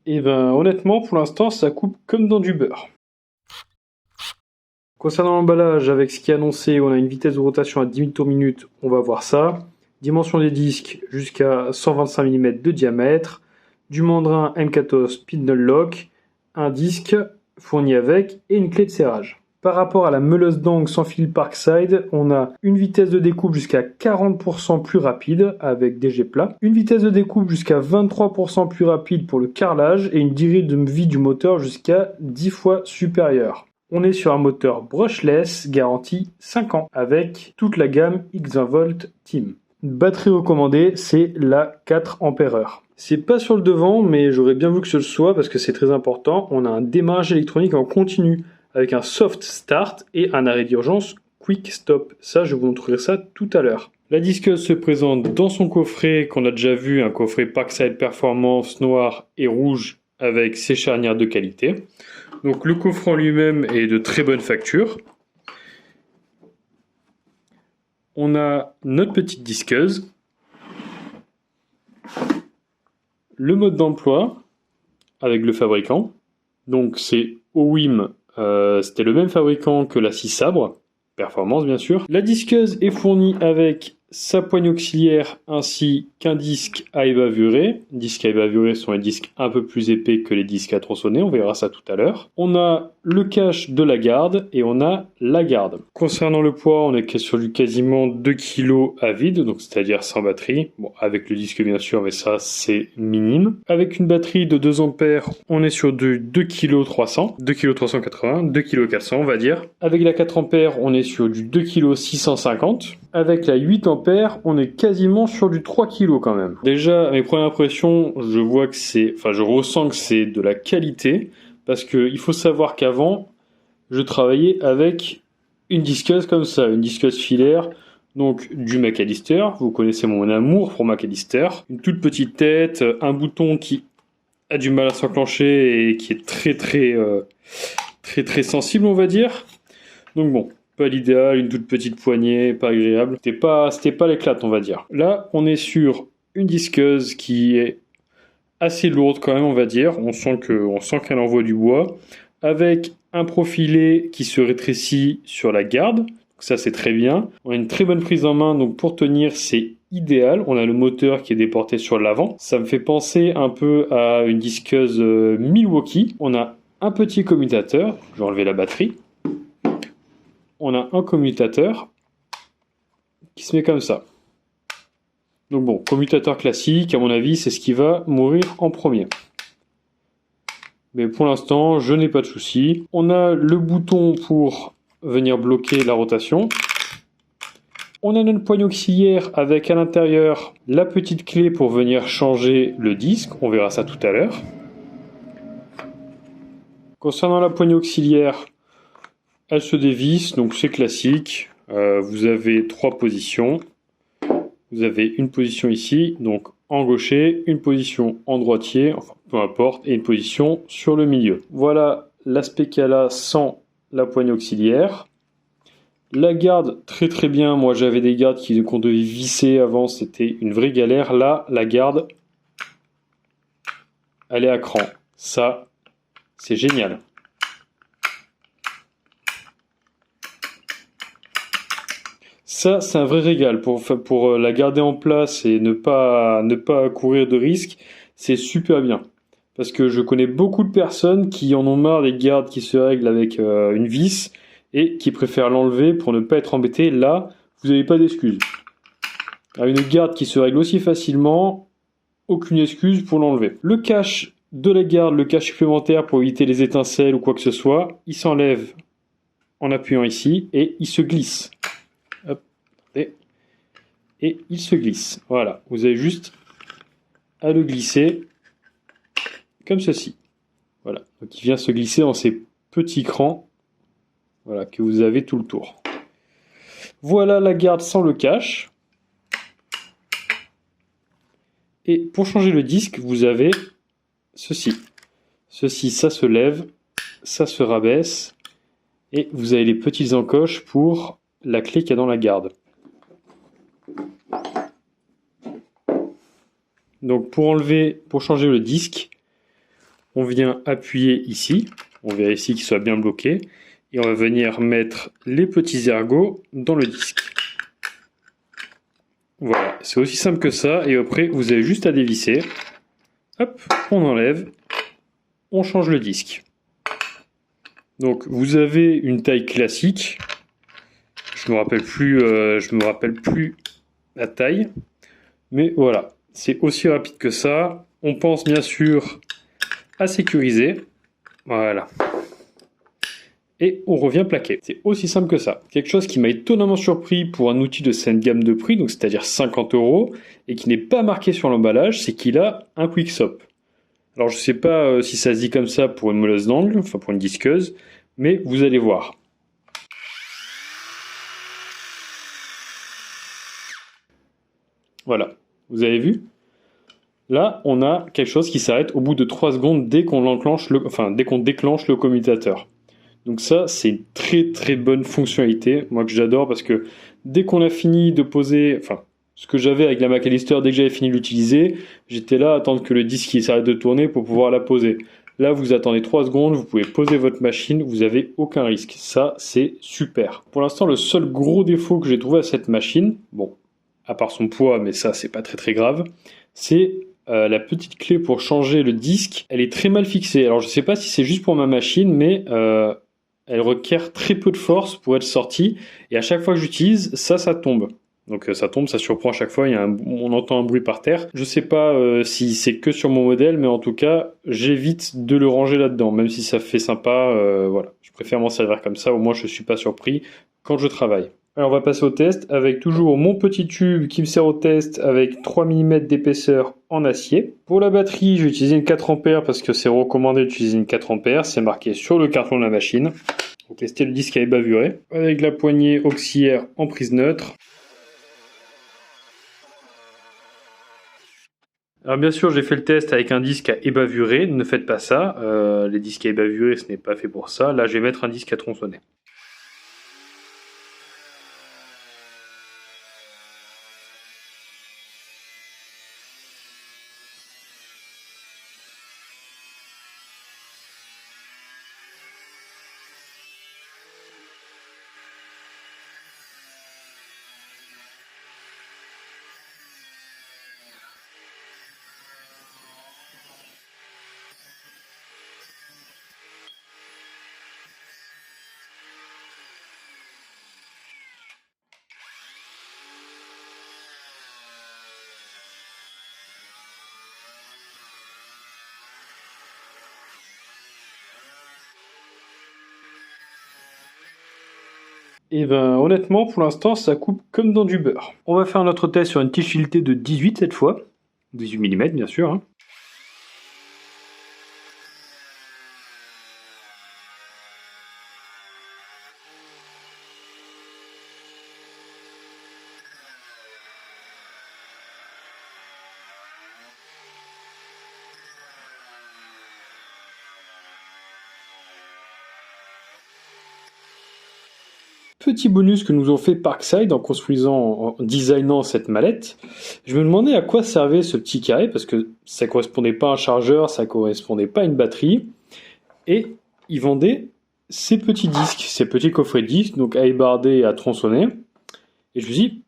Et ben honnêtement, pour l'instant, ça coupe comme dans du beurre. Concernant l'emballage, avec ce qui est annoncé, on a une vitesse de rotation à 10 000 tours minute, on va voir ça. Dimension des disques jusqu'à 125 mm de diamètre. Du mandrin M14 Spindle Lock. Un disque fourni avec et une clé de serrage. Par rapport à la meuleuse d'angle sans fil Parkside, on a une vitesse de découpe jusqu'à 40% plus rapide avec des jets plats, une vitesse de découpe jusqu'à 23% plus rapide pour le carrelage et une durée de vie du moteur jusqu'à 10 fois supérieure. On est sur un moteur brushless garanti 5 ans avec toute la gamme X20V Team. Batterie recommandée, c'est la 4 Ah. C'est pas sur le devant, mais j'aurais bien voulu que ce le soit parce que c'est très important. On a un démarrage électronique en continu avec un soft start et un arrêt d'urgence quick stop. Ça, je vous montrerai ça tout à l'heure. La disqueuse se présente dans son coffret qu'on a déjà vu, un coffret Parkside Performance noir et rouge avec ses charnières de qualité. Donc le coffret en lui-même est de très bonne facture. On a notre petite disqueuse. Le mode d'emploi avec le fabricant. Donc c'est OWIM. C'était le même fabricant que la scie sabre, performance bien sûr. La disqueuse est fournie avec sa poigne auxiliaire ainsi qu'un disque à ébavurer. Les disques à ébavurer sont les disques un peu plus épais que les disques à tronçonner, on verra ça tout à l'heure. On a le cache de la garde et on a la garde. Concernant le poids, on est sur du quasiment 2 kg à vide, donc c'est-à-dire sans batterie. Bon, avec le disque bien sûr, mais ça c'est minime. Avec une batterie de 2 ampères, on est sur du 2 kg 300, 2 kg 380, 2 kg 400 on va dire. Avec la 4 ampères, on est sur du 2 kg 650. Avec la 8 ampères, on est quasiment sur du 3 kg quand même. Déjà, à mes premières impressions, je ressens que c'est de la qualité, parce qu'il faut savoir qu'avant, je travaillais avec une disqueuse comme ça, une disqueuse filaire, donc du McAllister. Vous connaissez mon amour pour McAllister. Une toute petite tête, un bouton qui a du mal à s'enclencher et qui est très sensible, on va dire. Donc bon. Pas l'idéal, une toute petite poignée, pas agréable. C'était pas l'éclate, on va dire. Là, on est sur une disqueuse qui est assez lourde quand même, on va dire. On sent qu'elle envoie du bois. Avec un profilé qui se rétrécit sur la garde. Donc ça, c'est très bien. On a une très bonne prise en main, donc pour tenir, c'est idéal. On a le moteur qui est déporté sur l'avant. Ça me fait penser un peu à une disqueuse Milwaukee. On a un petit commutateur. Je vais enlever la batterie. On a un commutateur qui se met comme ça. Donc bon, commutateur classique, à mon avis, c'est ce qui va mourir en premier. Mais pour l'instant, je n'ai pas de souci. On a le bouton pour venir bloquer la rotation. On a notre poigne auxiliaire avec à l'intérieur la petite clé pour venir changer le disque. On verra ça tout à l'heure. Concernant la poigne auxiliaire, elle se dévisse, donc c'est classique. Vous avez 3 positions. Vous avez une position ici, donc en gaucher, une position en droitier, enfin peu importe, et une position sur le milieu. Voilà l'aspect qu'elle a sans la poigne auxiliaire. La garde, très bien. Moi j'avais des gardes qu'on devait visser avant, c'était une vraie galère. Là, la garde, elle est à cran. Ça, c'est génial. Ça, c'est un vrai régal. Pour la garder en place et ne pas courir de risques, c'est super bien. Parce que je connais beaucoup de personnes qui en ont marre des gardes qui se règlent avec une vis et qui préfèrent l'enlever pour ne pas être embêtés. Là, vous n'avez pas d'excuse. Une garde qui se règle aussi facilement, aucune excuse pour l'enlever. Le cache de la garde, le cache supplémentaire pour éviter les étincelles ou quoi que ce soit, il s'enlève en appuyant ici et il se glisse. Hop. Et il se glisse. Voilà, vous avez juste à le glisser comme ceci. Voilà, donc il vient se glisser dans ces petits crans, voilà, que vous avez tout le tour. Voilà la garde sans le cache. Et pour changer le disque, vous avez ceci. Ceci, ça se lève, ça se rabaisse, et vous avez les petites encoches pour la clé qu'il y a dans la garde. Donc pour changer le disque, On vient appuyer ici, on vérifie qu'il soit bien bloqué, et on va venir mettre les petits ergots dans le disque. Voilà, c'est aussi simple que ça, et après vous avez juste à dévisser. Hop, on enlève, on change le disque. Donc vous avez une taille classique, je me rappelle plus la taille, mais voilà, c'est aussi rapide que ça. On pense bien sûr à sécuriser, voilà. Et on revient plaquer. C'est aussi simple que ça. Quelque chose qui m'a étonnamment surpris pour un outil de cette gamme de prix, donc c'est-à-dire 50 €, et qui n'est pas marqué sur l'emballage, c'est qu'il a un quick stop. Alors je sais pas si ça se dit comme ça pour une meuleuse d'angle, enfin pour une disqueuse, mais vous allez voir. Voilà, vous avez vu? Là, on a quelque chose qui s'arrête au bout de 3 secondes dès qu'on déclenche le commutateur. Donc ça, c'est une très très bonne fonctionnalité, moi que j'adore, parce que dès qu'on a fini de poser, ce que j'avais avec la McAllister, dès que j'avais fini de l'utiliser, j'étais là à attendre que le disque s'arrête de tourner pour pouvoir la poser. Là, vous attendez 3 secondes, vous pouvez poser votre machine, vous n'avez aucun risque. Ça, c'est super. Pour l'instant, le seul gros défaut que j'ai trouvé à cette machine, bon, à part son poids, mais ça, c'est pas très très grave, c'est la petite clé pour changer le disque. Elle est très mal fixée. Alors, je sais pas si c'est juste pour ma machine, mais elle requiert très peu de force pour être sortie. Et à chaque fois que j'utilise, ça tombe. Donc ça tombe, ça surprend à chaque fois, on entend un bruit par terre. Je sais pas si c'est que sur mon modèle, mais en tout cas, j'évite de le ranger là-dedans, même si ça fait sympa, voilà. Je préfère m'en servir comme ça, au moins je suis pas surpris quand je travaille. Alors on va passer au test avec toujours mon petit tube qui me sert au test avec 3 mm d'épaisseur en acier. Pour la batterie, je vais utiliser une 4 A parce que c'est recommandé d'utiliser une 4 A, c'est marqué sur le carton de la machine. Pour tester le disque à ébavurer. Avec la poignée auxiliaire en prise neutre. Alors bien sûr, j'ai fait le test avec un disque à ébavurer, ne faites pas ça, les disques à ébavurer, ce n'est pas fait pour ça. Là, je vais mettre un disque à tronçonner. Et ben honnêtement, pour l'instant, ça coupe comme dans du beurre. On va faire notre test sur une tige filetée de 18 cette fois. 18 mm bien sûr. Hein. Petit bonus que nous ont fait Parkside en construisant, en designant cette mallette. Je me demandais à quoi servait ce petit carré parce que ça correspondait pas à un chargeur, ça correspondait pas à une batterie. Et ils vendaient ces petits disques, ces petits coffrets de disques, donc à ébarder et à tronçonner. Et je me suis dit,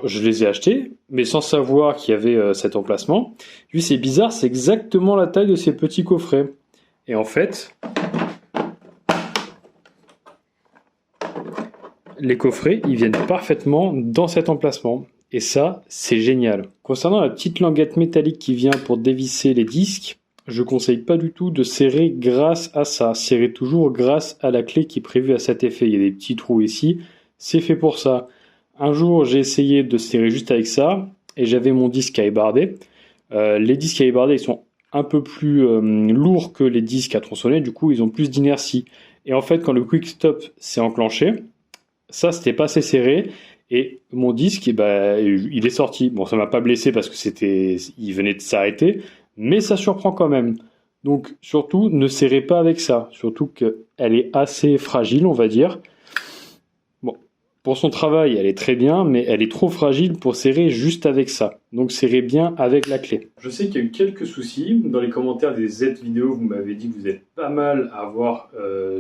je les ai achetés, mais sans savoir qu'il y avait cet emplacement. Je me suis dit, c'est bizarre, c'est exactement la taille de ces petits coffrets. Et en fait, les coffrets, ils viennent parfaitement dans cet emplacement. Et ça, c'est génial. Concernant la petite languette métallique qui vient pour dévisser les disques, je conseille pas du tout de serrer grâce à ça. Serrez toujours grâce à la clé qui est prévue à cet effet. Il y a des petits trous ici, c'est fait pour ça. Un jour, j'ai essayé de serrer juste avec ça, et j'avais mon disque à ébarder. Les disques à ébarder, ils sont un peu plus lourds que les disques à tronçonner, du coup, ils ont plus d'inertie. Et en fait, quand le quick stop s'est enclenché, ça, c'était pas assez serré, et mon disque, il est sorti. Bon, ça m'a pas blessé parce que il venait de s'arrêter, mais ça surprend quand même. Donc, surtout, ne serrez pas avec ça. Surtout qu'elle est assez fragile, on va dire. Bon, Pour son travail, elle est très bien, mais elle est trop fragile pour serrer juste avec ça. Donc serrez bien avec la clé. Je sais qu'il y a eu quelques soucis. Dans les commentaires des Z vidéos, vous m'avez dit que vous êtes pas mal à avoir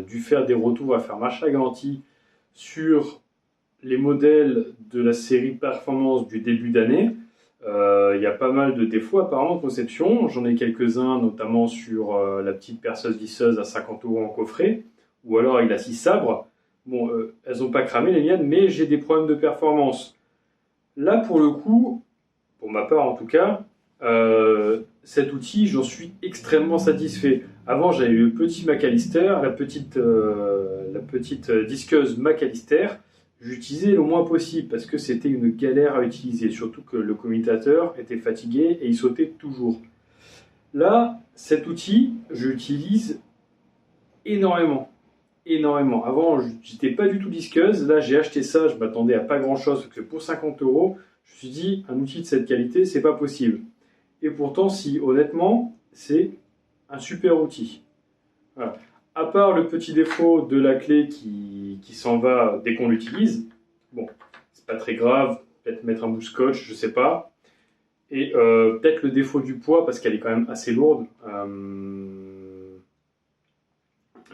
dû faire des retours à faire marche à garantie sur les modèles de la série Performance du début d'année. Il y a pas mal de défauts apparemment de conception. J'en ai quelques-uns, notamment sur la petite perceuse visseuse à 50 € en coffret, ou alors avec la scie sabre. Bon, elles n'ont pas cramé les miennes, mais j'ai des problèmes de performance. Là, pour le coup, pour ma part en tout cas, cet outil, j'en suis extrêmement satisfait. Avant, j'avais le petit McAllister, la petite disqueuse McAllister. J'utilisais le moins possible parce que c'était une galère à utiliser, surtout que le commutateur était fatigué et il sautait toujours. Là, cet outil, je l'utilise énormément. Énormément. Avant, j'étais pas du tout disqueuse. Là, j'ai acheté ça, je m'attendais à pas grand chose parce que pour 50 €, je me suis dit, un outil de cette qualité, c'est pas possible. Et pourtant, si honnêtement, c'est un super outil. Voilà. À part le petit défaut de la clé qui s'en va dès qu'on l'utilise, bon, c'est pas très grave, peut-être mettre un bout de scotch, je sais pas. Et peut-être le défaut du poids parce qu'elle est quand même assez lourde.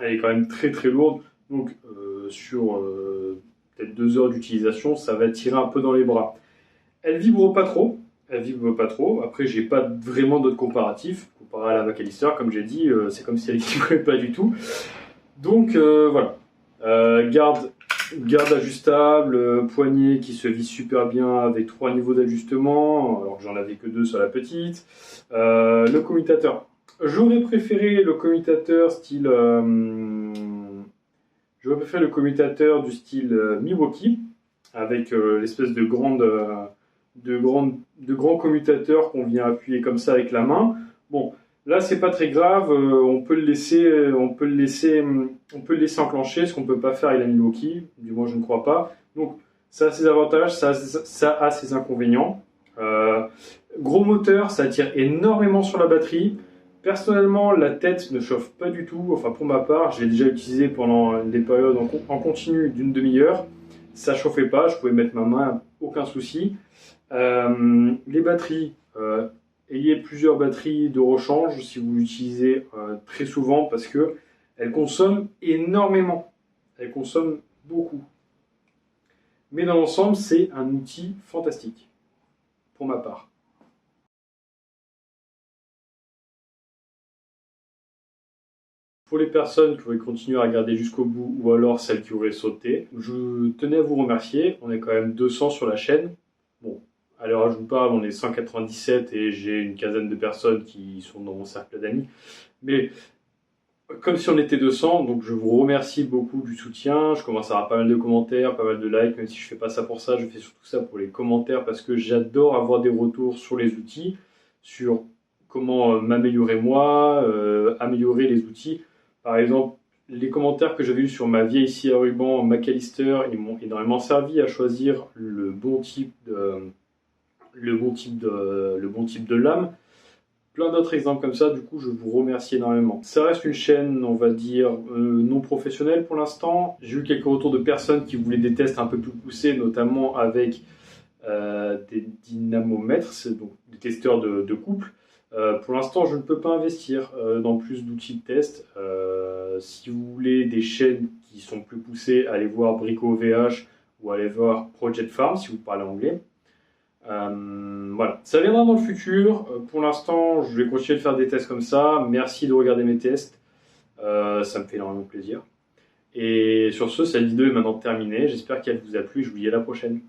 Elle est quand même très très lourde, donc sur peut-être 2 heures d'utilisation, ça va tirer un peu dans les bras. Elle vibre pas trop, Après, j'ai pas vraiment d'autres comparatifs. Comparé à la McAllister, comme j'ai dit, c'est comme si elle vibrait pas du tout. Donc voilà, garde ajustable, poignée qui se visse super bien avec 3 niveaux d'ajustement, alors que j'en avais que 2 sur la petite. Le commutateur. J'aurais préféré le commutateur style. J'aurais préféré le commutateur du style Milwaukee, avec l'espèce de grand commutateur qu'on vient appuyer comme ça avec la main. Bon, là c'est pas très grave, on peut le laisser enclencher, ce qu'on peut pas faire avec la Milwaukee, du moins je ne crois pas. Donc ça a ses avantages, ça a ses inconvénients. Gros moteur, ça tire énormément sur la batterie. Personnellement, la tête ne chauffe pas du tout. Enfin, pour ma part, je l'ai déjà utilisé pendant des périodes en continu d'une demi-heure. Ça chauffait pas, je pouvais mettre ma main, aucun souci. Les batteries, ayez plusieurs batteries de rechange si vous l'utilisez très souvent parce que elles consomment énormément. Elles consomment beaucoup. Mais dans l'ensemble, c'est un outil fantastique, pour ma part. Pour les personnes qui auraient continué à regarder jusqu'au bout ou alors celles qui auraient sauté, je tenais à vous remercier. On est quand même 200 sur la chaîne. Bon, à l'heure où je vous parle, on est 197 et j'ai une quinzaine de personnes qui sont dans mon cercle d'amis. Mais comme si on était 200, donc je vous remercie beaucoup du soutien. Je commence à avoir pas mal de commentaires, pas mal de likes, même si je fais pas ça pour ça, je fais surtout ça pour les commentaires parce que j'adore avoir des retours sur les outils, sur comment m'améliorer moi, améliorer les outils. Par exemple, les commentaires que j'avais eus sur ma vieille scie à ruban McAllister, ils m'ont énormément servi à choisir le bon type de lame. Plein d'autres exemples comme ça, du coup, je vous remercie énormément. Ça reste une chaîne, on va dire, non professionnelle pour l'instant. J'ai eu quelques retours de personnes qui voulaient des tests un peu plus poussés, notamment avec des dynamomètres, donc des testeurs de couple. Pour l'instant, je ne peux pas investir dans plus d'outils de test. Si vous voulez des chaînes qui sont plus poussées, allez voir Brico VH ou allez voir Project Farm si vous parlez anglais. Voilà, ça viendra dans le futur. Pour l'instant, je vais continuer de faire des tests comme ça. Merci de regarder mes tests. Ça me fait énormément plaisir. Et sur ce, cette vidéo est maintenant terminée. J'espère qu'elle vous a plu. Je vous dis à la prochaine.